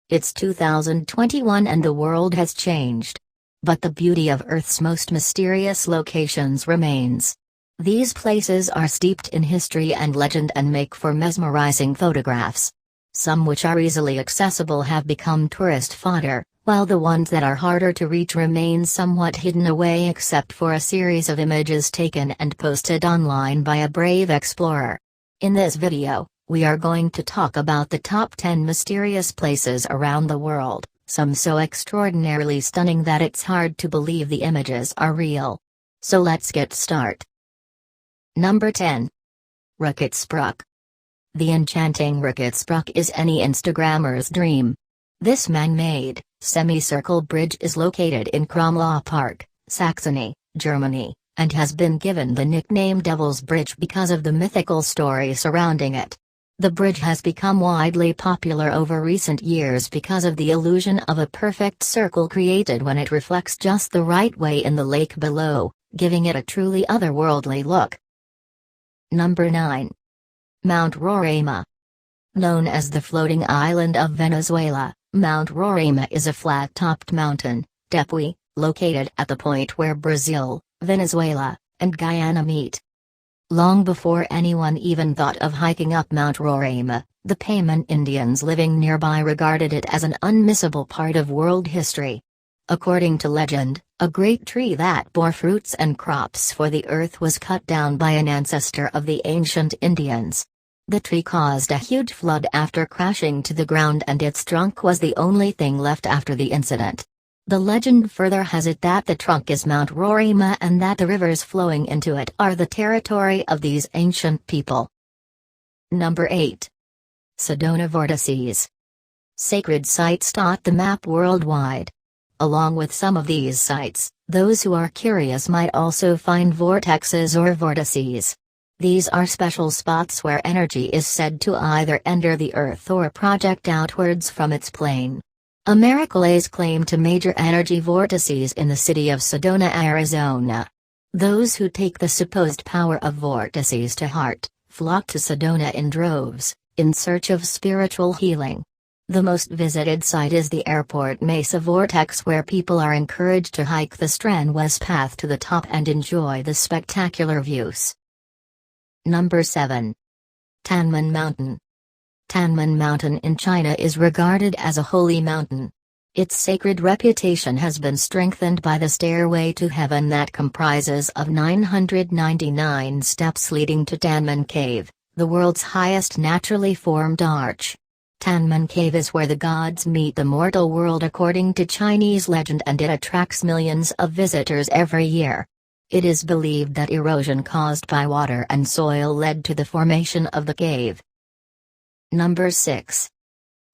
It's 2021 and the world has changed. But the beauty of Earth's most mysterious locations remains. These places are steeped in history and legend and make for mesmerizing photographs. Some which are easily accessible have become tourist fodder, while the ones that are harder to reach remain somewhat hidden away except for a series of images taken and posted online by a brave explorer. In this video, we are going to talk about the top 10 mysterious places around the world, some so extraordinarily stunning that it's hard to believe the images are real. So let's get started. Number 10. Rakotzbrücke. The enchanting Rakotzbrücke is any Instagrammer's dream. This man-made, semicircle bridge is located in Kromlau Park, Saxony, Germany, and has been given the nickname Devil's Bridge because of the mythical story surrounding it. The bridge has become widely popular over recent years because of the illusion of a perfect circle created when it reflects just the right way in the lake below, giving it a truly otherworldly look. Number 9. Mount Roraima. Known as the floating island of Venezuela, Mount Roraima is a flat-topped mountain, Tepuy, located at the point where Brazil, Venezuela, and Guyana meet. Long before anyone even thought of hiking up Mount Roraima, the Tanman Indians living nearby regarded it as an unmissable part of world history. According to legend, a great tree that bore fruits and crops for the earth was cut down by an ancestor of the ancient Indians. The tree caused a huge flood after crashing to the ground, and its trunk was the only thing left after the incident. The legend further has it that the trunk is Mount Roraima and that the rivers flowing into it are the territory of these ancient people. Number 8. Sedona Vortices. Sacred sites dot the map worldwide. Along with some of these sites, those who are curious might also find vortexes or vortices. These are special spots where energy is said to either enter the earth or project outwards from its plane. America lays claim to major energy vortices in the city of Sedona, Arizona. Those who take the supposed power of vortices to heart, flock to Sedona in droves, in search of spiritual healing. The most visited site is the Airport Mesa Vortex, where people are encouraged to hike the strenuous path to the top and enjoy the spectacular views. Number 7. Tanman Mountain. Tanman Mountain in China is regarded as a holy mountain. Its sacred reputation has been strengthened by the stairway to heaven that comprises of 999 steps leading to Tanman Cave, the world's highest naturally formed arch. Tanman Cave is where the gods meet the mortal world according to Chinese legend, and it attracts millions of visitors every year. It is believed that erosion caused by water and soil led to the formation of the cave. Number 6.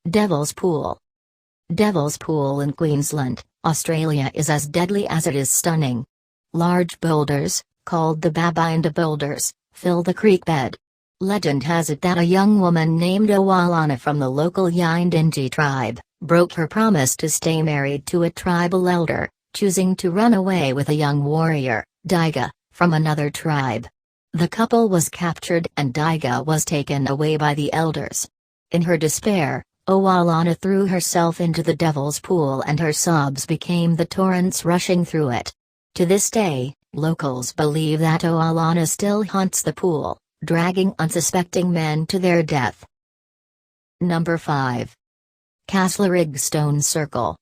Devil's Pool. Devil's Pool in Queensland, Australia is as deadly as it is stunning. Large boulders, called the Babinda boulders, fill the creek bed. Legend has it that a young woman named Owalana from the local Yindinji tribe, broke her promise to stay married to a tribal elder, choosing to run away with a young warrior, Daiga, from another tribe. The couple was captured and Daiga was taken away by the elders. In her despair, Owalana threw herself into the Devil's Pool and her sobs became the torrents rushing through it. To this day, locals believe that Owalana still haunts the pool, dragging unsuspecting men to their death. Number 5. Rigstone Circle.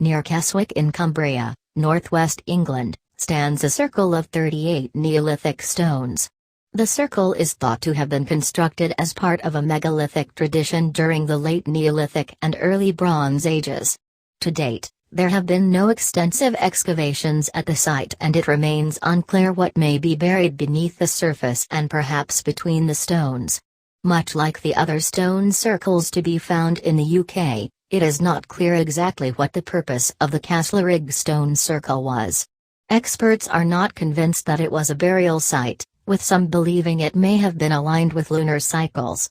Near Keswick in Cumbria, northwest England, stands a circle of 38 Neolithic stones. The circle is thought to have been constructed as part of a megalithic tradition during the late Neolithic and early Bronze Ages. To date, there have been no extensive excavations at the site, and it remains unclear what may be buried beneath the surface and perhaps between the stones. Much like the other stone circles to be found in the UK, it is not clear exactly what the purpose of the Castlerigg stone circle was. Experts are not convinced that it was a burial site, with some believing it may have been aligned with lunar cycles.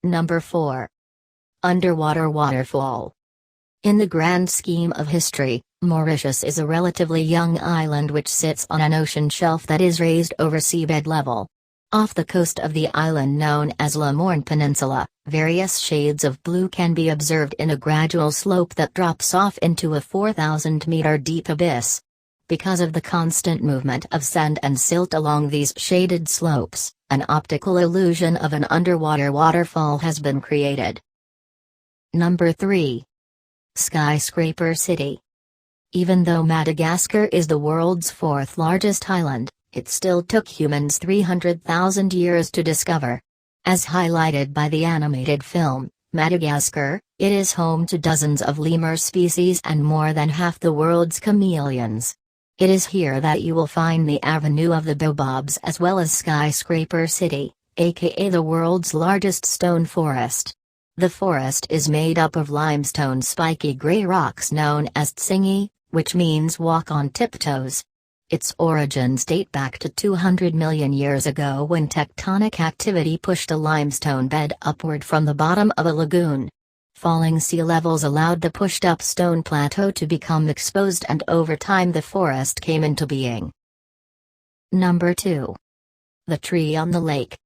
Number 4. Underwater Waterfall. In the grand scheme of history, Mauritius is a relatively young island which sits on an ocean shelf that is raised over seabed level. Off the coast of the island known as La Morne Peninsula, various shades of blue can be observed in a gradual slope that drops off into a 4,000-meter deep abyss. Because of the constant movement of sand and silt along these shaded slopes, an optical illusion of an underwater waterfall has been created. Number 3. Skyscraper City. Even though Madagascar is the world's fourth largest island, it still took humans 300,000 years to discover. As highlighted by the animated film, Madagascar, it is home to dozens of lemur species and more than half the world's chameleons. It is here that you will find the Avenue of the Baobabs as well as Skyscraper City, aka the world's largest stone forest. The forest is made up of limestone spiky gray rocks known as tsingy, which means walk on tiptoes. Its origins date back to 200 million years ago when tectonic activity pushed a limestone bed upward from the bottom of a lagoon. Falling sea levels allowed the pushed-up stone plateau to become exposed, and over time the forest came into being. Number 2. The Tree on the Lake.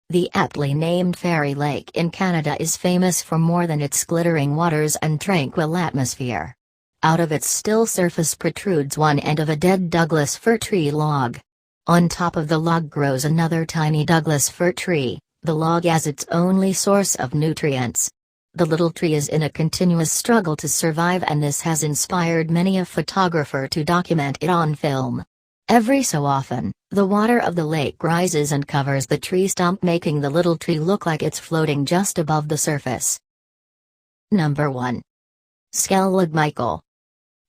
The aptly named Fairy Lake in Canada is famous for more than its glittering waters and tranquil atmosphere. Out of its still surface protrudes one end of a dead Douglas fir tree log. On top of the log grows another tiny Douglas fir tree, the log as its only source of nutrients. The little tree is in a continuous struggle to survive, and this has inspired many a photographer to document it on film. Every so often, the water of the lake rises and covers the tree stump, making the little tree look like it's floating just above the surface. Number 1. Skellig Michael.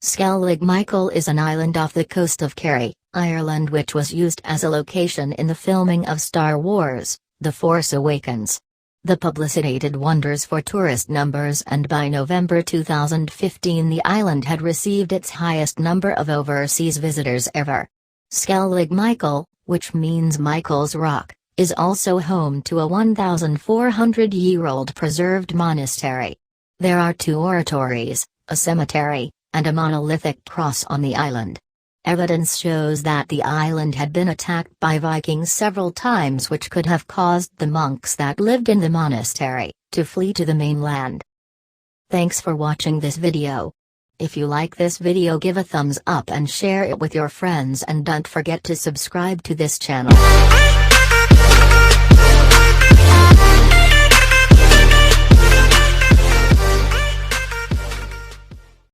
Skellig Michael is an island off the coast of Kerry, Ireland, which was used as a location in the filming of Star Wars: The Force Awakens. The publicity did wonders for tourist numbers, and by November 2015 the island had received its highest number of overseas visitors ever. Skellig Michael, which means Michael's Rock, is also home to a 1,400-year-old preserved monastery. There are 2 oratories, a cemetery, and a monolithic cross on the island. Evidence shows that the island had been attacked by Vikings several times, which could have caused the monks that lived in the monastery to flee to the mainland. Thanks for watching this video. If you like this video, give a thumbs up and share it with your friends, and don't forget to subscribe to this channel.